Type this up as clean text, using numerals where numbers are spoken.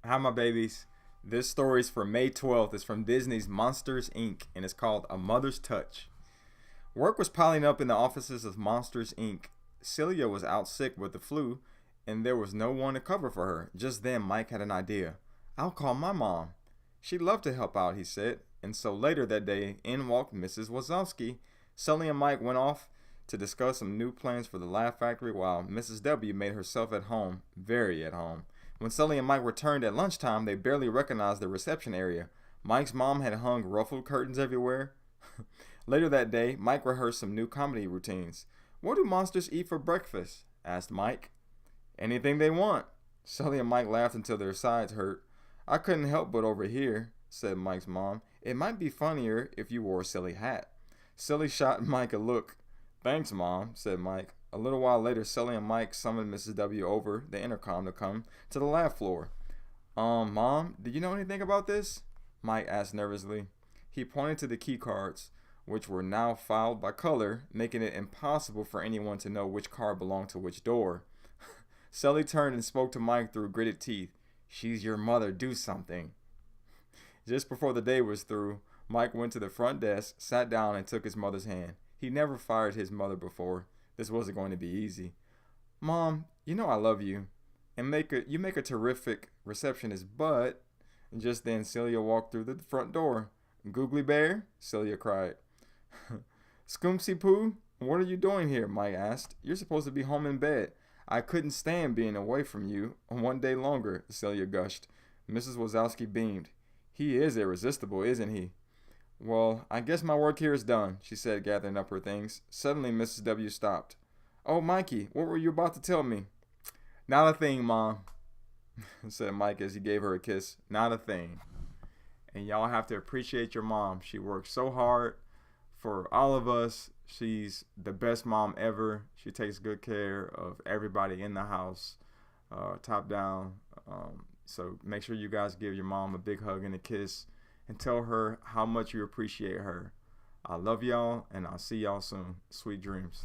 Hi, my babies. This story is for May 12th. It's from Disney's Monsters, Inc., and it's called A Mother's Touch. Work was piling up in the offices of Monsters, Inc. Celia was out sick with the flu, and there was no one to cover for her. Just then, Mike had an idea. I'll call my mom. She'd love to help out, he said. And so later that day, in walked Mrs. Wazowski. Sully and Mike went off to discuss some new plans for the Laugh Factory while Mrs. W made herself at home, very at home. When Sully and Mike returned at lunchtime, they barely recognized the reception area. Mike's mom had hung ruffled curtains everywhere. Later that day, Mike rehearsed some new comedy routines. What do monsters eat for breakfast? Asked Mike. Anything they want. Sully and Mike laughed until their sides hurt. I couldn't help but overhear, said Mike's mom. It might be funnier if you wore a silly hat. Sully shot Mike a look. Thanks, Mom, said Mike. A little while later, Sully and Mike summoned Mrs. W over the intercom to come to the laugh floor. Mom, do you know anything about this? Mike asked nervously. He pointed to the key cards, which were now filed by color, making it impossible for anyone to know which card belonged to which door. Sully turned and spoke to Mike through gritted teeth. She's your mother, do something. Just before the day was through, Mike went to the front desk, sat down, and took his mother's hand. He never fired his mother before. This wasn't going to be easy. Mom, you know I love you. And you make a terrific receptionist, but... Just then, Celia walked through the front door. Googly bear? Celia cried. Scoomsy Poo? What are you doing here? Mike asked. You're supposed to be home in bed. I couldn't stand being away from you one day longer, Celia gushed. Mrs. Wazowski beamed. He is irresistible, isn't he? Well, I guess my work here is done, she said, gathering up her things. Suddenly, Mrs. W stopped. Oh, Mikey, what were you about to tell me? Not a thing, Mom, said Mike as he gave her a kiss. Not a thing. And y'all have to appreciate your mom. She works so hard for all of us. She's the best mom ever. She takes good care of everybody in the house, top down. So make sure you guys give your mom a big hug and a kiss and tell her how much you appreciate her. I love y'all, and I'll see y'all soon. Sweet dreams.